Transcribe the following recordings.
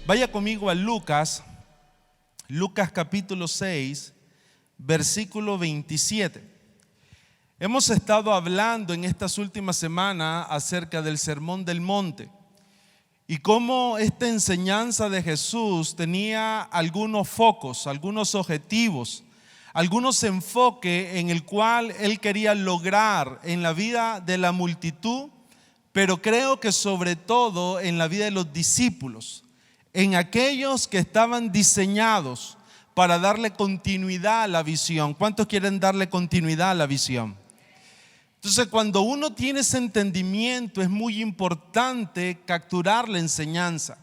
Vaya conmigo a Lucas capítulo 6, versículo 27. Hemos estado hablando en estas últimas semanas acerca del Sermón del Monte y cómo esta enseñanza de Jesús tenía algunos focos, algunos objetivos, algunos enfoques en el cual Él quería lograr en la vida de la multitud, pero creo que sobre todo en la vida de los discípulos, en aquellos que estaban diseñados para darle continuidad a la visión. ¿Cuántos quieren darle continuidad a la visión? Entonces, cuando uno tiene ese entendimiento, es muy importante capturar la enseñanza,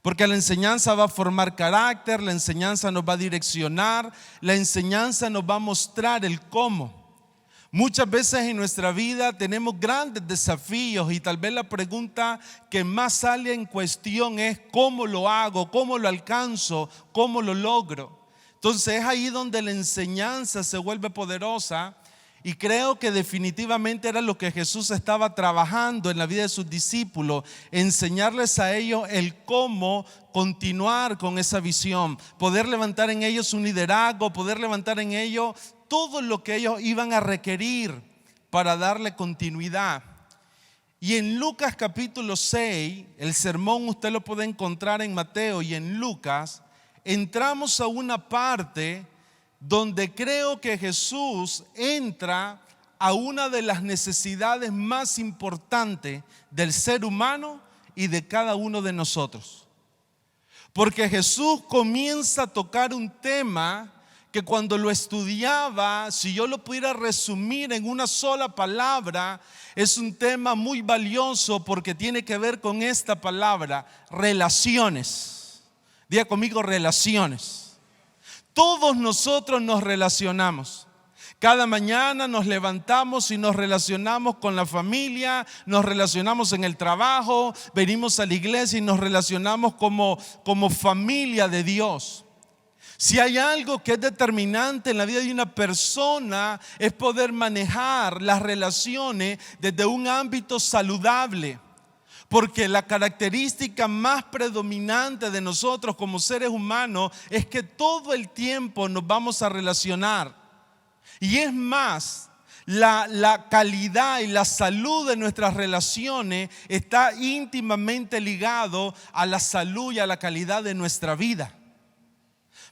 porque la enseñanza va a formar carácter, la enseñanza nos va a direccionar, la enseñanza nos va a mostrar el cómo. Muchas veces en nuestra vida tenemos grandes desafíos y tal vez la pregunta que más sale en cuestión es ¿cómo lo hago? ¿Cómo lo alcanzo? ¿Cómo lo logro? Entonces es ahí donde la enseñanza se vuelve poderosa y creo que definitivamente era lo que Jesús estaba trabajando en la vida de sus discípulos, enseñarles a ellos el cómo continuar con esa visión, poder levantar en ellos un liderazgo, poder levantar en ellos todo lo que ellos iban a requerir para darle continuidad. Y en Lucas capítulo 6, el sermón usted lo puede encontrar en Mateo y en Lucas, entramos a una parte donde creo que Jesús entra a una de las necesidades más importantes del ser humano y de cada uno de nosotros. Porque Jesús comienza a tocar un tema que cuando lo estudiaba, si yo lo pudiera resumir en una sola palabra, es un tema muy valioso porque tiene que ver con esta palabra, relaciones. Diga conmigo, relaciones. Todos nosotros nos relacionamos. Cada mañana nos levantamos y nos relacionamos con la familia, nos relacionamos en el trabajo, venimos a la iglesia y nos relacionamos como familia de Dios. Si hay algo que es determinante en la vida de una persona es poder manejar las relaciones desde un ámbito saludable. Porque la característica más predominante de nosotros como seres humanos es que todo el tiempo nos vamos a relacionar. Y es más, la calidad y la salud de nuestras relaciones está íntimamente ligado a la salud y a la calidad de nuestra vida.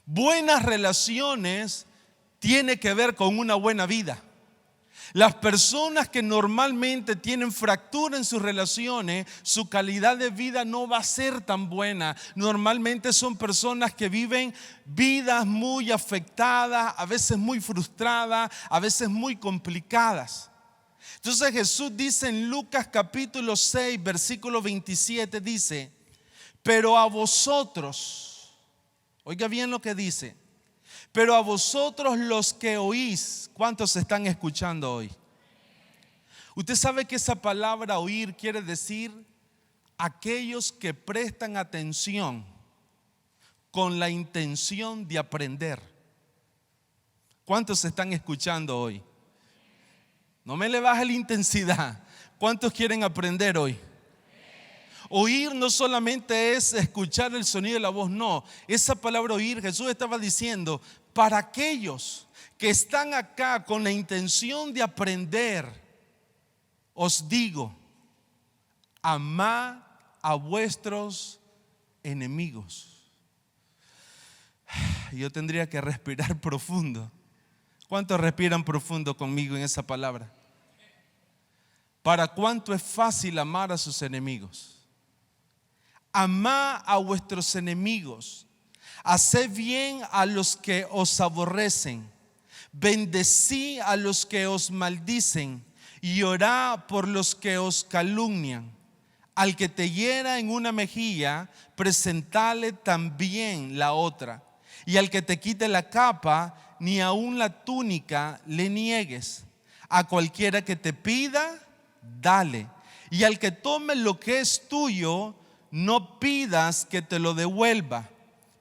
Buenas relaciones tiene que ver con una buena vida. Las personas que normalmente tienen fractura en sus relaciones, su calidad de vida no va a ser tan buena. Normalmente son personas que viven vidas muy afectadas, a veces muy frustradas, a veces muy complicadas. Entonces Jesús dice en Lucas capítulo 6, versículo 27, dice, pero a vosotros, oiga bien lo que dice, pero a vosotros los que oís, ¿cuántos están escuchando hoy? Usted sabe que esa palabra oír quiere decir aquellos que prestan atención con la intención de aprender. ¿Cuántos están escuchando hoy? No me le baje la intensidad. ¿Cuántos quieren aprender hoy? Oír no solamente es escuchar el sonido de la voz, no. Esa palabra oír, Jesús estaba diciendo, para aquellos que están acá con la intención de aprender, os digo, amad a vuestros enemigos. Yo tendría que respirar profundo. ¿Cuántos respiran profundo conmigo en esa palabra? ¿Para cuánto es fácil amar a sus enemigos? Amad a vuestros enemigos, haced bien a los que os aborrecen, bendecí a los que os maldicen y orad por los que os calumnian. Al que te hiera en una mejilla, presentale también la otra. Y al que te quite la capa, ni aun la túnica le niegues. A cualquiera que te pida, dale. Y al que tome lo que es tuyo, no pidas que te lo devuelva.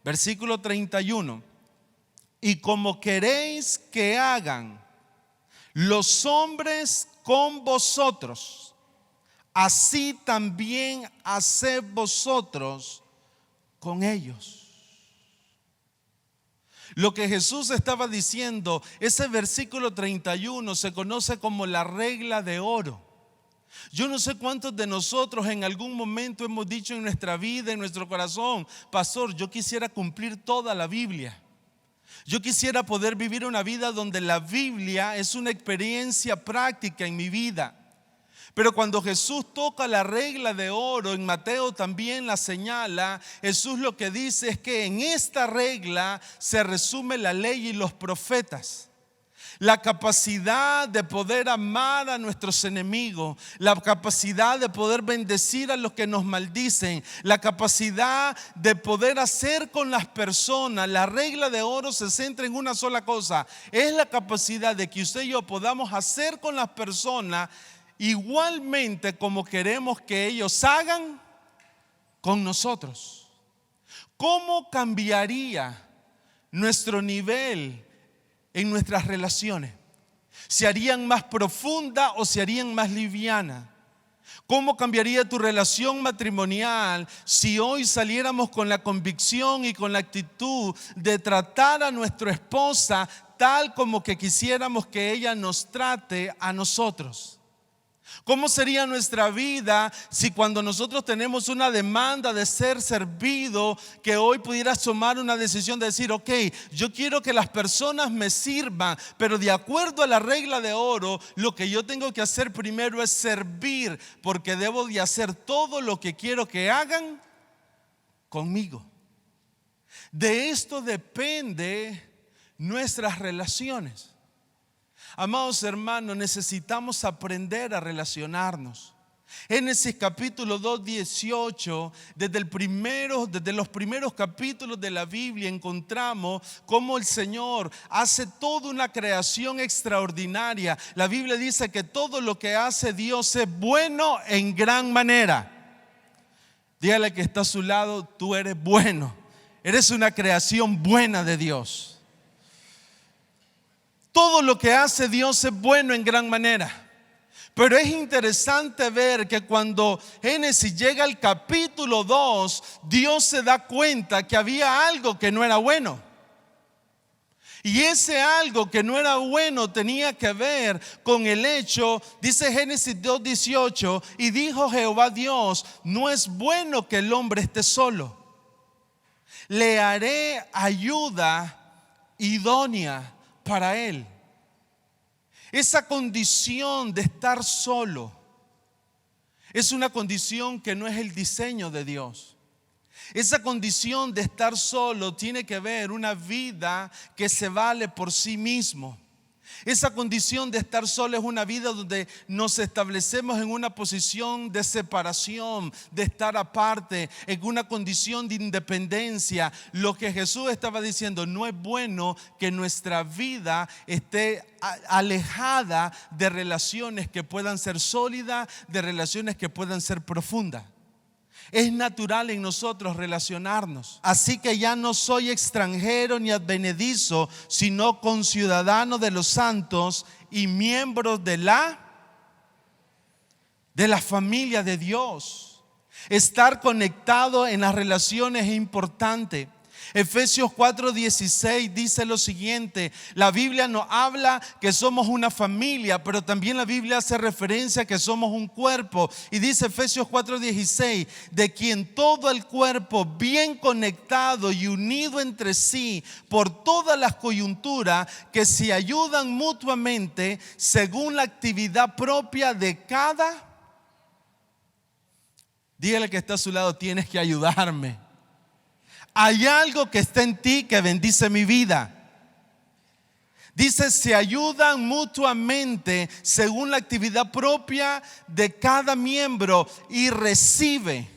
Versículo 31. Y como queréis que hagan los hombres con vosotros, así también haced vosotros con ellos. Lo que Jesús estaba diciendo, ese versículo 31 se conoce como la regla de oro. Yo no sé cuántos de nosotros en algún momento hemos dicho en nuestra vida, en nuestro corazón: pastor, yo quisiera cumplir toda la Biblia. Yo quisiera poder vivir una vida donde la Biblia es una experiencia práctica en mi vida. Pero cuando Jesús toca la regla de oro, en Mateo también la señala, Jesús lo que dice es que en esta regla se resume la ley y los profetas. La capacidad de poder amar a nuestros enemigos, la capacidad de poder bendecir a los que nos maldicen, la capacidad de poder hacer con las personas. La regla de oro se centra en una sola cosa: es la capacidad de que usted y yo podamos hacer con las personas igualmente como queremos que ellos hagan con nosotros. ¿Cómo cambiaría nuestro nivel en nuestras relaciones? ¿Se harían más profundas o se harían más livianas? ¿Cómo cambiaría tu relación matrimonial si hoy saliéramos con la convicción y con la actitud de tratar a nuestra esposa tal como que quisiéramos que ella nos trate a nosotros? ¿Cómo sería nuestra vida si cuando nosotros tenemos una demanda de ser servido, que hoy pudieras tomar una decisión de decir: ok, yo quiero que las personas me sirvan, pero de acuerdo a la regla de oro, lo que yo tengo que hacer primero es servir, porque debo de hacer todo lo que quiero que hagan conmigo? De esto depende nuestras relaciones. Amados hermanos, necesitamos aprender a relacionarnos. Génesis capítulo 2, 18, desde los primeros capítulos de la Biblia encontramos cómo el Señor hace toda una creación extraordinaria. La Biblia dice que todo lo que hace Dios es bueno en gran manera. Dígale que está a su lado: tú eres bueno, eres una creación buena de Dios. Todo lo que hace Dios es bueno en gran manera. Pero es interesante ver que cuando Génesis llega al capítulo 2, Dios se da cuenta que había algo que no era bueno. Y ese algo que no era bueno tenía que ver con el hecho, dice Génesis 2:18, y dijo Jehová Dios: no es bueno que el hombre esté solo. Le haré ayuda idónea para él. Esa condición de estar solo es una condición que no es el diseño de Dios. Esa condición de estar solo tiene que ver una vida que se vale por sí mismo. Esa condición de estar solo es una vida donde nos establecemos en una posición de separación, de estar aparte, en una condición de independencia. Lo que Jesús estaba diciendo: no es bueno que nuestra vida esté alejada de relaciones que puedan ser sólidas, de relaciones que puedan ser profundas. Es natural en nosotros relacionarnos. Así que ya no soy extranjero ni advenedizo, sino conciudadano de los santos y miembros de la familia de Dios. Estar conectado en las relaciones es importante. Efesios 4:16 dice lo siguiente: la Biblia nos habla que somos una familia, pero también la Biblia hace referencia a que somos un cuerpo. Y dice Efesios 4:16: de quien todo el cuerpo, bien conectado y unido entre sí por todas las coyunturas, que se ayudan mutuamente según la actividad propia de cada. Dígale que está a su lado: tienes que ayudarme. Hay algo que está en ti que bendice mi vida. Dice: se ayudan mutuamente según la actividad propia de cada miembro y recibe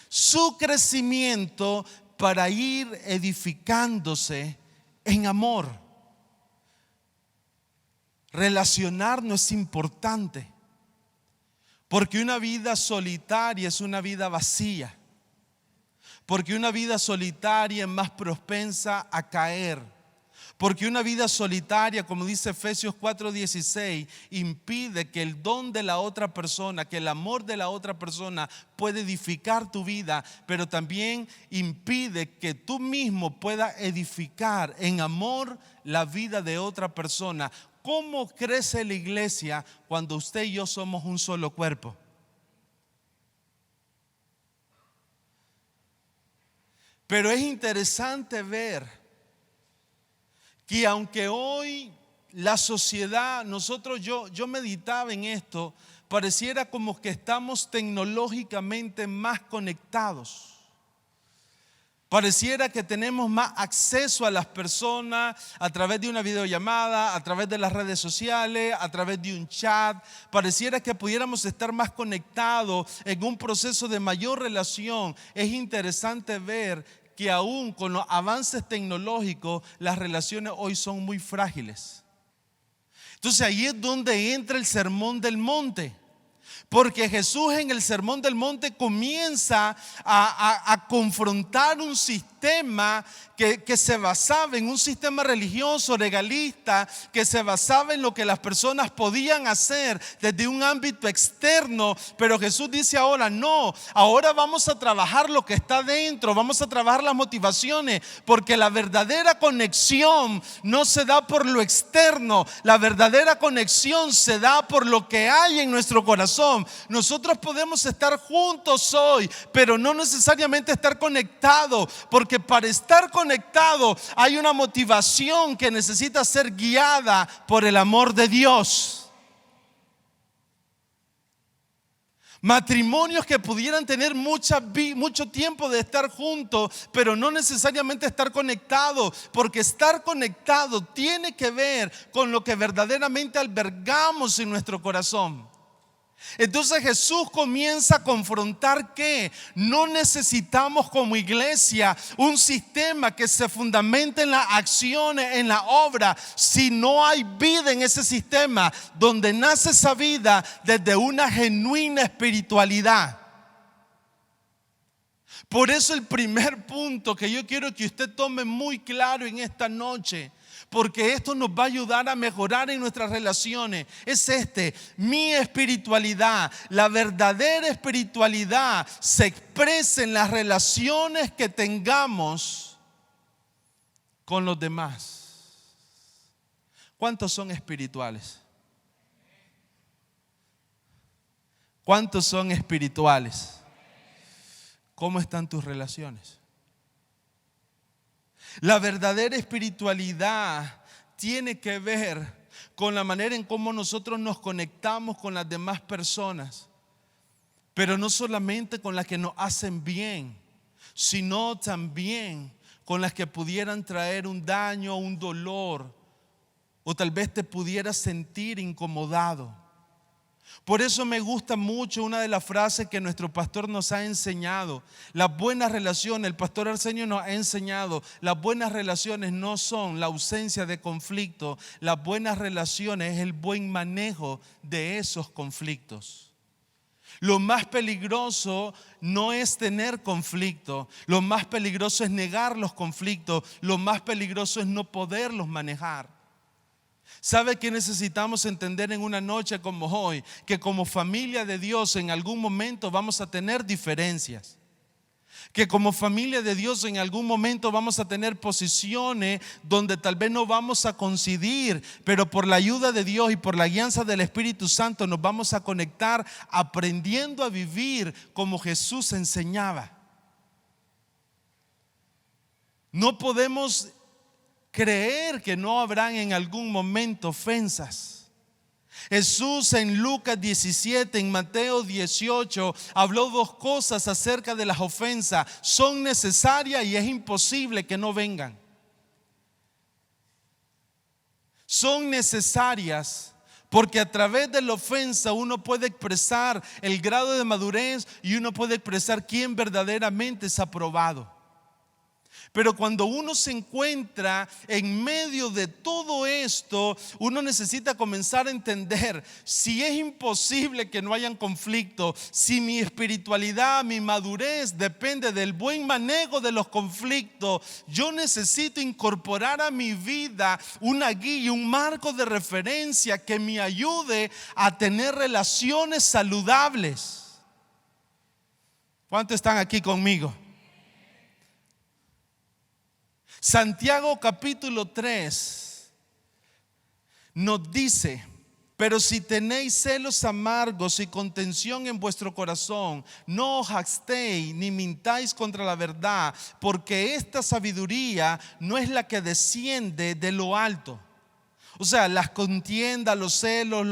su crecimiento para ir edificándose en amor. Relacionarnos es importante, porque una vida solitaria es una vida vacía. Porque una vida solitaria es más propensa a caer. Porque una vida solitaria, como dice Efesios 4:16, impide que el don de la otra persona, que el amor de la otra persona pueda edificar tu vida, pero también impide que tú mismo puedas edificar en amor la vida de otra persona. ¿Cómo crece la iglesia cuando usted y yo somos un solo cuerpo? Pero es interesante ver que aunque hoy la sociedad, yo meditaba en esto, pareciera como que estamos tecnológicamente más conectados. Pareciera que tenemos más acceso a las personas a través de una videollamada, a través de las redes sociales, a través de un chat. Pareciera que pudiéramos estar más conectados en un proceso de mayor relación. Es interesante ver que aún con los avances tecnológicos, las relaciones hoy son muy frágiles. Entonces ahí es donde entra el Sermón del Monte. Porque Jesús en el Sermón del Monte comienza a confrontar un sistema que se basaba en un sistema religioso, legalista, que se basaba en lo que las personas podían hacer desde un ámbito externo. Pero Jesús dice ahora no, ahora vamos a trabajar lo que está dentro, vamos a trabajar las motivaciones, porque la verdadera conexión no se da por lo externo, la verdadera conexión se da por lo que hay en nuestro corazón. Nosotros podemos estar juntos hoy, pero no necesariamente estar conectados, porque para estar conectado hay una motivación que necesita ser guiada por el amor de Dios. Matrimonios que pudieran tener mucho tiempo de estar juntos, pero no necesariamente estar conectados, porque estar conectado tiene que ver con lo que verdaderamente albergamos en nuestro corazón. Entonces Jesús comienza a confrontar que no necesitamos como iglesia un sistema que se fundamente en las acciones, en la obra, si no hay vida en ese sistema, donde nace esa vida desde una genuina espiritualidad. Por eso el primer punto que yo quiero que usted tome muy claro en esta noche, porque esto nos va a ayudar a mejorar en nuestras relaciones, es mi espiritualidad, la verdadera espiritualidad se expresa en las relaciones que tengamos con los demás. ¿Cuántos son espirituales? ¿Cuántos son espirituales? ¿Cómo están tus relaciones? La verdadera espiritualidad tiene que ver con la manera en cómo nosotros nos conectamos con las demás personas, pero no solamente con las que nos hacen bien, sino también con las que pudieran traer un daño, un dolor, o tal vez te pudieras sentir incomodado. Por eso me gusta mucho una de las frases que nuestro pastor nos ha enseñado. Las buenas relaciones, el pastor Arsenio nos ha enseñado, las buenas relaciones no son la ausencia de conflicto. Las buenas relaciones es el buen manejo de esos conflictos. Lo más peligroso no es tener conflicto, lo más peligroso es negar los conflictos, lo más peligroso es no poderlos manejar. ¿Sabe qué necesitamos entender en una noche como hoy? Que como familia de Dios en algún momento vamos a tener diferencias. Que como familia de Dios en algún momento vamos a tener posiciones donde tal vez no vamos a coincidir, pero por la ayuda de Dios y por la guianza del Espíritu Santo nos vamos a conectar aprendiendo a vivir como Jesús enseñaba. No podemos creer que no habrán en algún momento ofensas. Jesús en Lucas 17, en Mateo 18, habló dos cosas acerca de las ofensas. Son necesarias y es imposible que no vengan. Son necesarias porque a través de la ofensa uno puede expresar el grado de madurez y uno puede expresar quién verdaderamente es aprobado. Pero cuando uno se encuentra en medio de todo esto, uno necesita comenzar a entender si es imposible que no hayan conflicto, si mi espiritualidad, mi madurez depende del buen manejo de los conflictos. Yo necesito incorporar a mi vida una guía, un marco de referencia que me ayude a tener relaciones saludables. ¿Cuántos están aquí conmigo? Santiago capítulo 3 nos dice: pero si tenéis celos amargos y contención en vuestro corazón, no os jactéis ni mintáis contra la verdad, porque esta sabiduría no es la que desciende de lo alto. O sea, las contiendas, los celos,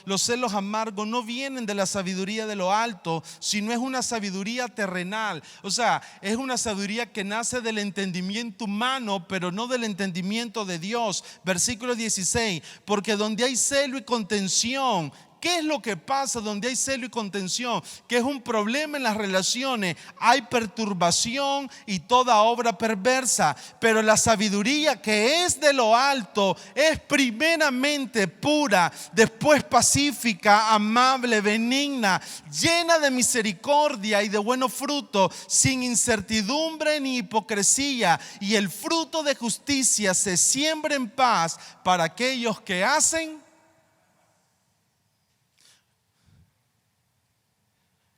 los celos amargos no vienen de la sabiduría de lo alto, sino es una sabiduría terrenal. O sea, es una sabiduría que nace del entendimiento humano, pero no del entendimiento de Dios. Versículo 16: porque donde hay celo y contención, ¿qué es lo que pasa donde hay celo y contención? Que es un problema en las relaciones. Hay perturbación y toda obra perversa. Pero la sabiduría que es de lo alto es primeramente pura, después pacífica, amable, benigna, llena de misericordia y de buenos frutos, sin incertidumbre ni hipocresía. Y el fruto de justicia se siembra en paz para aquellos que hacen.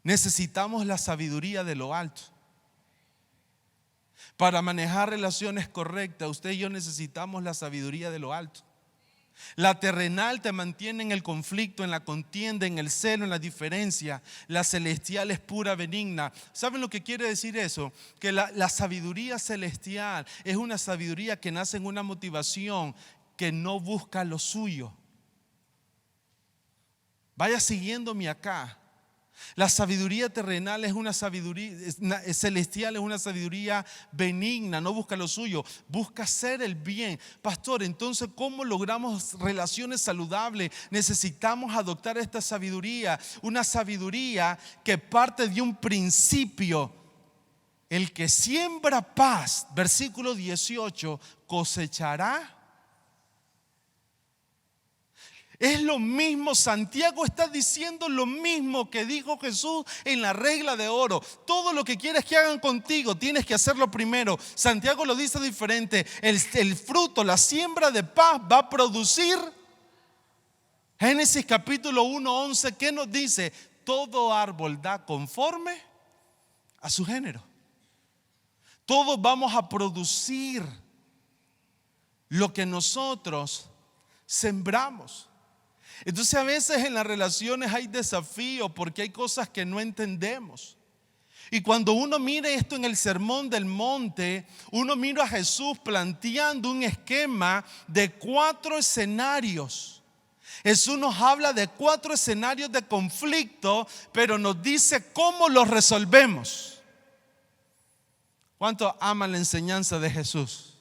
Necesitamos la sabiduría de lo alto. Para manejar relaciones correctas, usted y yo necesitamos la sabiduría de lo alto. La terrenal te mantiene en el conflicto, en la contienda, en el celo, en la diferencia. La celestial es pura, benigna. ¿Saben lo que quiere decir eso? Que la sabiduría celestial es una sabiduría que nace en una motivación que no busca lo suyo. Vaya siguiéndome acá. La sabiduría terrenal es una sabiduría celestial, es una sabiduría benigna, no busca lo suyo, busca hacer el bien. Pastor, entonces, ¿cómo logramos relaciones saludables? Necesitamos adoptar esta sabiduría, una sabiduría que parte de un principio. El que siembra paz, versículo 18, cosechará. Es lo mismo, Santiago está diciendo lo mismo que dijo Jesús en la regla de oro. Todo lo que quieres que hagan contigo, tienes que hacerlo primero. Santiago lo dice diferente. El fruto, la siembra de paz va a producir. Génesis capítulo 1:11, ¿qué nos dice? Todo árbol da conforme a su género. Todos vamos a producir lo que nosotros sembramos. Entonces a veces en las relaciones hay desafíos porque hay cosas que no entendemos. Y cuando uno mire esto en el Sermón del Monte, uno mira a Jesús planteando un esquema de 4 escenarios. Jesús nos habla de 4 escenarios de conflicto, pero nos dice cómo los resolvemos. ¿Cuántos aman la enseñanza de Jesús?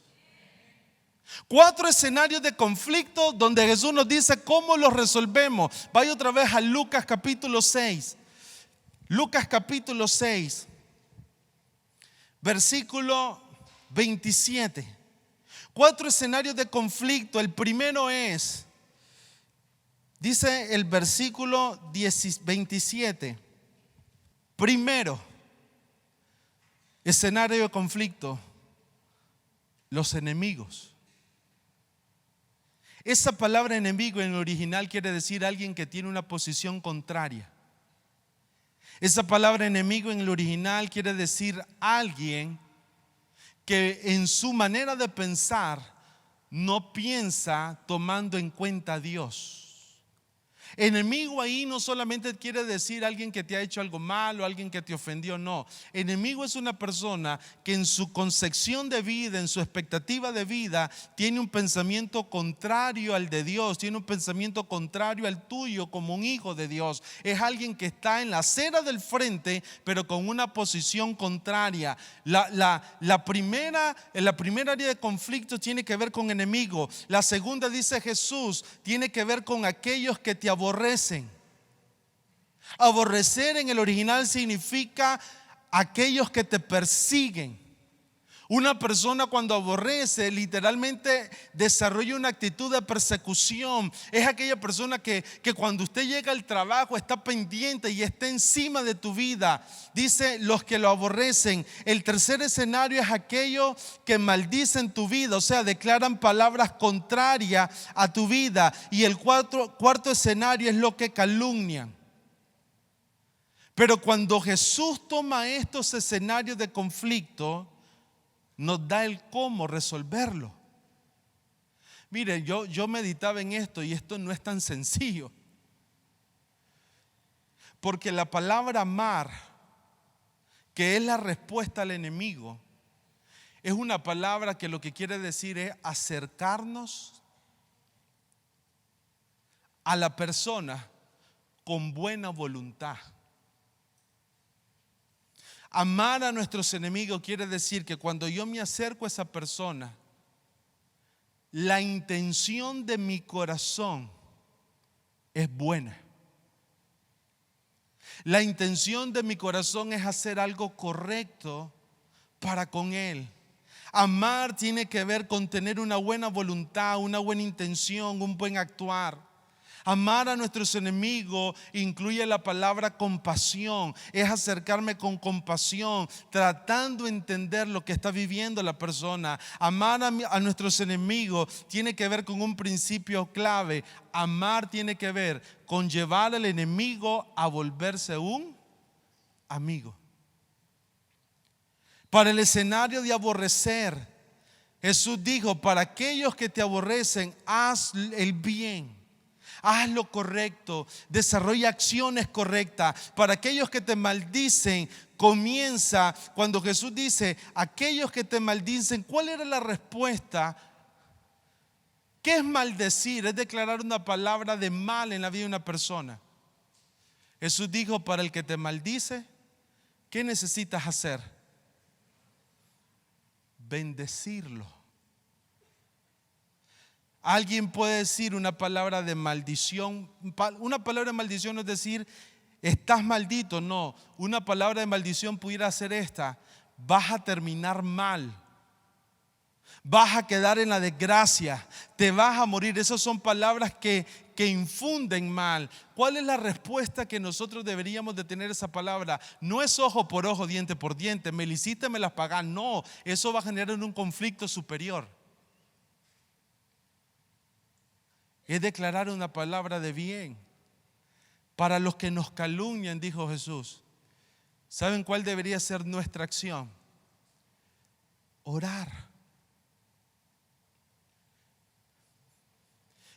4 escenarios de conflicto donde Jesús nos dice cómo los resolvemos. Vaya otra vez a Lucas capítulo 6. Lucas capítulo 6, versículo 27. 4 escenarios de conflicto. El primero es, dice el versículo 27. Primero, escenario de conflicto, los enemigos. Esa palabra enemigo en el original quiere decir alguien que tiene una posición contraria. Esa palabra enemigo en el original quiere decir alguien que en su manera de pensar no piensa tomando en cuenta a Dios. Enemigo ahí no solamente quiere decir alguien que te ha hecho algo malo, alguien que te ofendió, no. Enemigo es una persona que en su concepción de vida, en su expectativa de vida, tiene un pensamiento contrario al de Dios, tiene un pensamiento contrario al tuyo como un hijo de Dios. Es alguien que está en la acera del frente, pero con una posición contraria. La primera área de conflicto tiene que ver con enemigo. La segunda, dice Jesús, tiene que ver con aquellos que te aborrecen. Aborrecer en el original significa aquellos que te persiguen. Una persona cuando aborrece literalmente desarrolla una actitud de persecución. Es aquella persona que cuando usted llega al trabajo está pendiente y está encima de tu vida. Dice los que lo aborrecen. El tercer escenario es aquellos que maldicen tu vida, o sea, declaran palabras contrarias a tu vida. Y el cuarto escenario es lo que calumnian. Pero cuando Jesús toma estos escenarios de conflicto, nos da el cómo resolverlo. Mire, yo meditaba en esto y esto no es tan sencillo. Porque la palabra amar, que es la respuesta al enemigo, es una palabra que lo que quiere decir es acercarnos a la persona con buena voluntad. Amar a nuestros enemigos quiere decir que cuando yo me acerco a esa persona, la intención de mi corazón es buena. La intención de mi corazón es hacer algo correcto para con él. Amar tiene que ver con tener una buena voluntad, una buena intención, un buen actuar. Amar a nuestros enemigos incluye la palabra compasión. Es acercarme con compasión, tratando de entender lo que está viviendo la persona. Amar a nuestros enemigos tiene que ver con un principio clave. Amar tiene que ver con llevar al enemigo a volverse un amigo. Para el escenario de aborrecer, Jesús dijo: para aquellos que te aborrecen, haz el bien. Haz lo correcto, desarrolla acciones correctas. Para aquellos que te maldicen, comienza. Cuando Jesús dice aquellos que te maldicen, ¿cuál era la respuesta? ¿Qué es maldecir? Es declarar una palabra de mal en la vida de una persona. Jesús dijo: para el que te maldice, ¿qué necesitas hacer? Bendecirlo. Alguien puede decir una palabra de maldición. Una palabra de maldición no es decir estás maldito, no. Una palabra de maldición pudiera ser esta: vas a terminar mal, vas a quedar en la desgracia, te vas a morir. Esas son palabras que infunden mal. ¿Cuál es la respuesta que nosotros deberíamos de tener esa palabra? No es ojo por ojo, diente por diente, me lo hiciste, me las pagás. No, eso va a generar un conflicto superior. Es declarar una palabra de bien. Para los que nos calumnian, dijo Jesús, ¿saben cuál debería ser nuestra acción? Orar.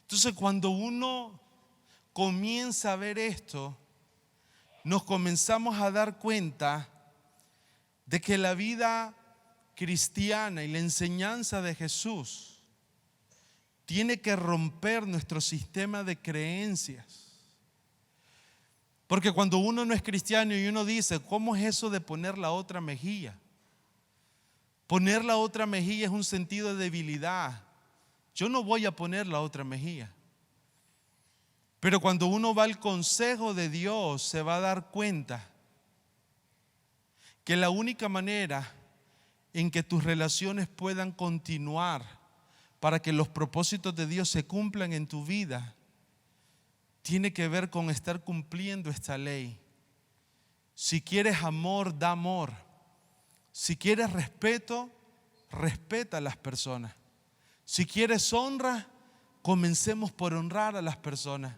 Entonces, cuando uno comienza a ver esto, nos comenzamos a dar cuenta de que la vida cristiana y la enseñanza de Jesús tiene que romper nuestro sistema de creencias. Porque cuando uno no es cristiano y uno dice: ¿cómo es eso de poner la otra mejilla? Poner la otra mejilla es un sentido de debilidad. Yo no voy a poner la otra mejilla. Pero cuando uno va al consejo de Dios, se va a dar cuenta que la única manera en que tus relaciones puedan continuar para que los propósitos de Dios se cumplan en tu vida, tiene que ver con estar cumpliendo esta ley. Si quieres amor, da amor. Si quieres respeto, respeta a las personas. Si quieres honra, comencemos por honrar a las personas.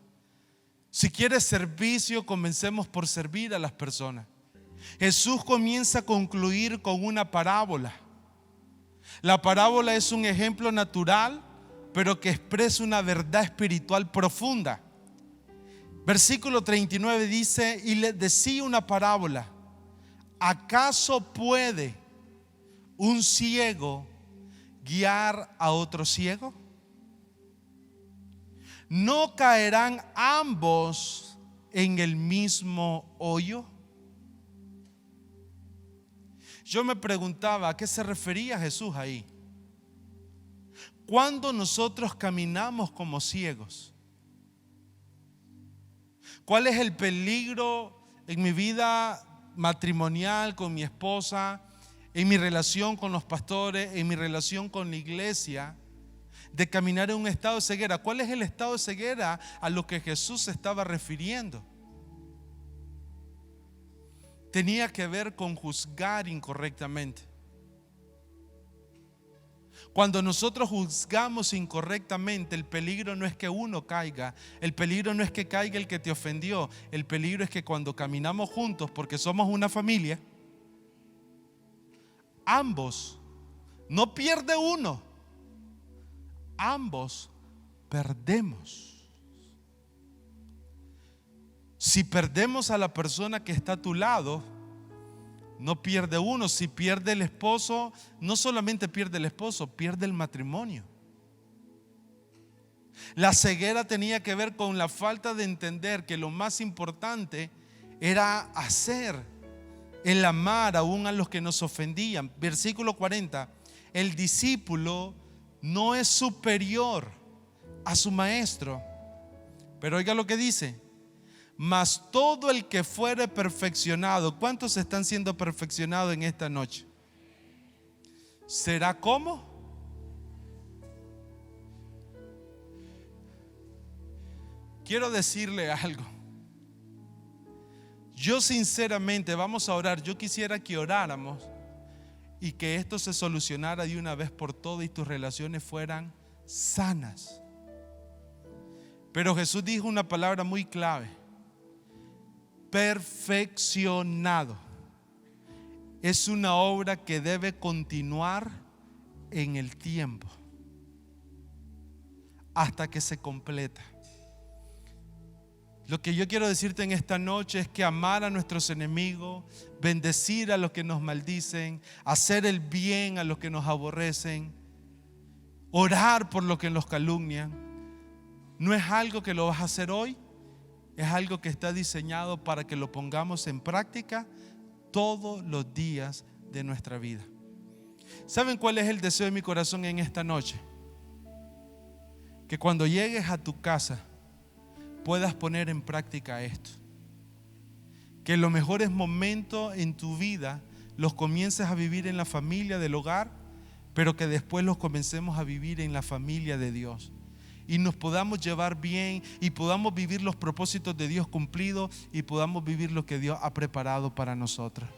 Si quieres servicio, comencemos por servir a las personas. Jesús comienza a concluir con una parábola. La parábola es un ejemplo natural, pero que expresa una verdad espiritual profunda. Versículo 39 dice: y le decía una parábola: ¿acaso puede un ciego guiar a otro ciego? ¿No caerán ambos en el mismo hoyo? Yo me preguntaba, ¿a qué se refería Jesús ahí? ¿Cuándo nosotros caminamos como ciegos? ¿Cuál es el peligro en mi vida matrimonial con mi esposa en mi relación con los pastores, en mi relación con la iglesia, de caminar en un estado de ceguera. ¿Cuál es el estado de ceguera a lo que Jesús se estaba refiriendo? Tenía que ver con juzgar incorrectamente. Cuando nosotros juzgamos incorrectamente, el peligro no es que uno caiga, el peligro no es que caiga el que te ofendió, el peligro es que cuando caminamos juntos, porque somos una familia, ambos, no pierde uno, ambos perdemos. Si perdemos a la persona que está a tu lado, no pierde uno. Si pierde el esposo, no solamente pierde el esposo, pierde el matrimonio. La ceguera tenía que ver con la falta de entender que lo más importante era hacer, el amar aún a los que nos ofendían. Versículo 40, el discípulo no es superior a su maestro. Pero oiga lo que dice: mas todo el que fuere perfeccionado. ¿Cuántos están siendo perfeccionados en esta noche? ¿Será como? Quiero decirle algo. Yo sinceramente, vamos a orar. Yo quisiera que oráramos y que esto se solucionara de una vez por todas y tus relaciones fueran sanas. Pero Jesús dijo una palabra muy clave: perfeccionado. Es una obra que debe continuar en el tiempo hasta que se completa. Lo que yo quiero decirte en esta noche es que amar a nuestros enemigos, bendecir a los que nos maldicen, hacer el bien a los que nos aborrecen, orar por los que nos calumnian, no es algo que lo vas a hacer hoy. Es algo que está diseñado para que lo pongamos en práctica todos los días de nuestra vida. ¿Saben cuál es el deseo de mi corazón en esta noche? Que cuando llegues a tu casa puedas poner en práctica esto. Que los mejores momentos en tu vida los comiences a vivir en la familia del hogar, pero que después los comencemos a vivir en la familia de Dios. Y nos podamos llevar bien y podamos vivir los propósitos de Dios cumplidos y podamos vivir lo que Dios ha preparado para nosotros.